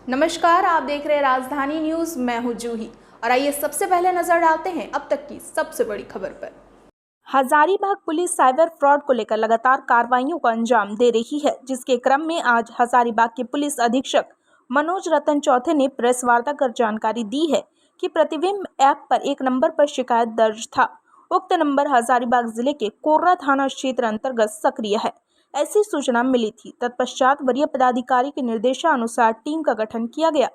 नमस्कार, आप देख रहे हैं राजधानी न्यूज। मैं हूं जूही और आइए सबसे पहले नजर डालते हैं अब तक की सबसे बड़ी खबर पर। हजारीबाग पुलिस साइबर फ्रॉड को लेकर लगातार कार्रवाइयों को अंजाम दे रही है, जिसके क्रम में आज हजारीबाग के पुलिस अधीक्षक मनोज रतन चौथे ने प्रेस वार्ता कर जानकारी दी है कि प्रतिबिंब ऐप पर एक नंबर पर शिकायत दर्ज था। उक्त नंबर हजारीबाग जिले के कोर्रा थाना क्षेत्र अंतर्गत सक्रिय है। ऐसी सूचना मिली थी। तत्पश्चात वरीय पदाधिकारी के निर्देशानुसार टीम का गठन किया गया।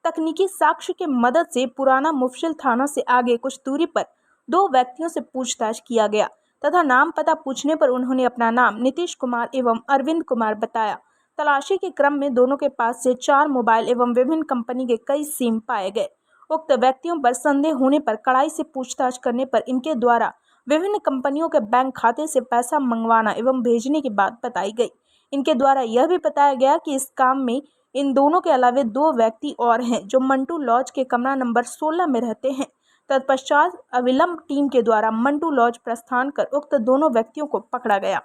तकनीकी साक्ष्य के मदद से पुराना मुफस्सिल थाना से आगे कुछ दूरी पर 2 व्यक्तियों से पूछताछ किया गया तथा नाम पता पूछने पर उन्होंने अपना नाम नीतीश कुमार एवं अरविंद कुमार बताया। तलाशी के क्रम में दोनों के पास से 4 मोबाइल एवं विभिन्न कंपनी के कई सिम पाए गए। उक्त व्यक्तियों पर संदेह होने पर कड़ाई से पूछताछ करने पर इनके द्वारा विभिन्न कंपनियों के बैंक खाते से पैसा मंगवाना एवं भेजने की बात बताई गई। इनके द्वारा यह भी बताया गया कि इस काम में इन दोनों के अलावा 2 व्यक्ति और हैं जो मंटू लॉज के कमरा नंबर 16 में रहते हैं। तत्पश्चात अविलंब टीम के द्वारा मंटू लॉज प्रस्थान कर उक्त दोनों व्यक्तियों को पकड़ा गया।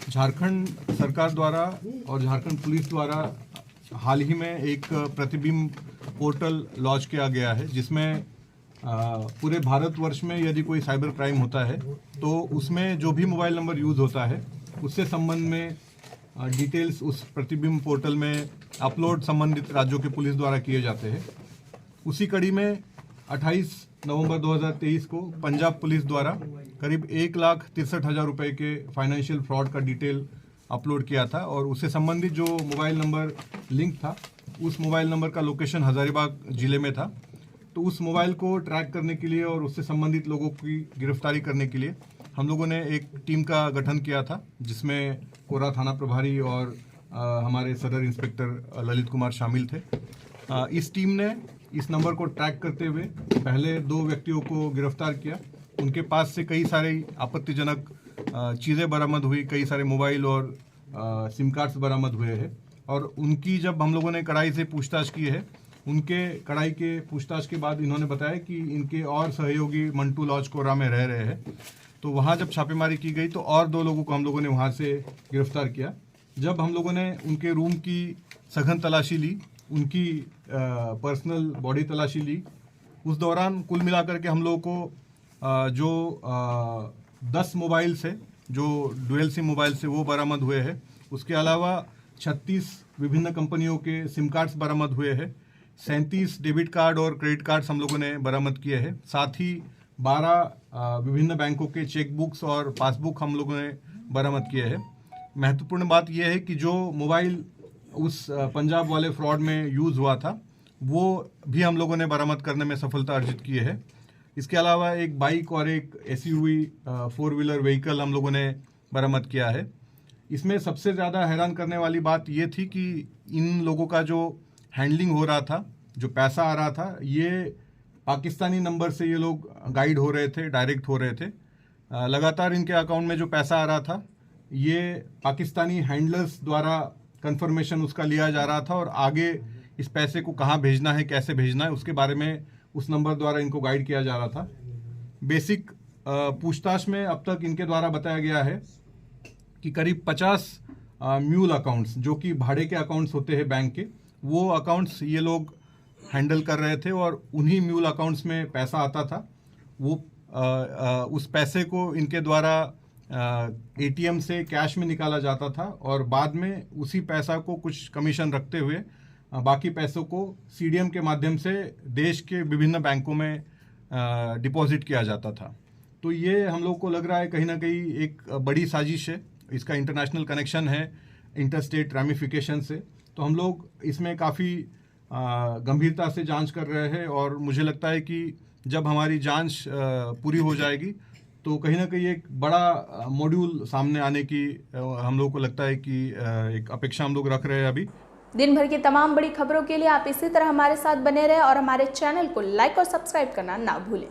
झारखंड सरकार द्वारा और झारखंड पुलिस द्वारा हाल ही में एक प्रतिबिंब पोर्टल लॉन्च किया गया है, जिसमें पूरे भारतवर्ष में यदि कोई साइबर क्राइम होता है तो उसमें जो भी मोबाइल नंबर यूज़ होता है उससे संबंध में डिटेल्स उस प्रतिबिंब पोर्टल में अपलोड संबंधित राज्यों के पुलिस द्वारा किए जाते हैं। उसी कड़ी में 28 नवंबर 2023 को पंजाब पुलिस द्वारा करीब 1,63,000 रुपये के फाइनेंशियल फ्रॉड का डिटेल अपलोड किया था और उससे संबंधित जो मोबाइल नंबर लिंक था उस मोबाइल नंबर का लोकेशन हजारीबाग जिले में था। तो उस मोबाइल को ट्रैक करने के लिए और उससे संबंधित लोगों की गिरफ्तारी करने के लिए हम लोगों ने एक टीम का गठन किया था, जिसमें कोर्रा थाना प्रभारी और हमारे सदर इंस्पेक्टर ललित कुमार शामिल थे। इस टीम ने इस नंबर को ट्रैक करते हुए पहले 2 व्यक्तियों को गिरफ्तार किया। उनके पास से कई सारी आपत्तिजनक चीज़ें बरामद हुई, कई सारे मोबाइल और सिम कार्ड्स बरामद हुए हैं और उनकी जब हम लोगों ने कड़ाई से पूछताछ की है, उनके कड़ाई के पूछताछ के बाद इन्होंने बताया कि इनके और सहयोगी मंटू लॉज कोर्रा में रह रहे हैं। तो वहाँ जब छापेमारी की गई तो और 2 लोगों को हम लोगों ने वहाँ से गिरफ्तार किया। जब हम लोगों ने उनके रूम की सघन तलाशी ली, उनकी पर्सनल बॉडी तलाशी ली, उस दौरान कुल मिलाकर के हम लोगों को जो 10 मोबाइल से जो डुअल सिम मोबाइल से वो बरामद हुए हैं। उसके अलावा 36 विभिन्न कंपनियों के सिम कार्ड्स बरामद हुए हैं। 37 डेबिट कार्ड और क्रेडिट कार्ड्स हम लोगों ने बरामद किए हैं। साथ ही 12 विभिन्न बैंकों के चेक बुक्स और पासबुक हम लोगों ने बरामद किए हैं। महत्वपूर्ण बात यह है कि जो मोबाइल उस पंजाब वाले फ्रॉड में यूज़ हुआ था वो भी हम लोगों ने बरामद करने में सफलता अर्जित की है। इसके अलावा एक बाइक और एक SUV 4 व्हीलर व्हीकल हम लोगों ने बरामद किया है। इसमें सबसे ज़्यादा हैरान करने वाली बात ये थी कि इन लोगों का जो हैंडलिंग हो रहा था, जो पैसा आ रहा था, ये पाकिस्तानी नंबर से ये लोग गाइड हो रहे थे, डायरेक्ट हो रहे थे। लगातार इनके अकाउंट में जो पैसा आ रहा था ये पाकिस्तानी हैंडलर्स द्वारा कंफर्मेशन उसका लिया जा रहा था और आगे इस पैसे को कहाँ भेजना है, कैसे भेजना है, उसके बारे में उस नंबर द्वारा इनको गाइड किया जा रहा था। बेसिक पूछताछ में अब तक इनके द्वारा बताया गया है कि करीब 50 म्यूल अकाउंट्स, जो कि भाड़े के अकाउंट्स होते हैं बैंक के, वो अकाउंट्स ये लोग हैंडल कर रहे थे और उन्हीं म्यूल अकाउंट्स में पैसा आता था। वो उस पैसे को इनके द्वारा ATM से कैश में निकाला जाता था और बाद में उसी पैसा को कुछ कमीशन रखते हुए बाकी पैसों को CDM के माध्यम से देश के विभिन्न बैंकों में डिपॉजिट किया जाता था। तो ये हम लोग को लग रहा है कहीं ना कहीं एक बड़ी साजिश है। इसका इंटरनेशनल कनेक्शन है, इंटरस्टेट रैमिफिकेशन से। तो हम लोग इसमें काफ़ी गंभीरता से जांच कर रहे हैं और मुझे लगता है कि जब हमारी जांच पूरी हो जाएगी तो कहीं ना कहीं एक बड़ा मॉड्यूल सामने आने की हम लोग को लगता है कि एक अपेक्षा हम लोग रख रहे हैं। अभी दिन भर की तमाम बड़ी खबरों के लिए आप इसी तरह हमारे साथ बने रहें और हमारे चैनल को लाइक और सब्सक्राइब करना ना भूलें।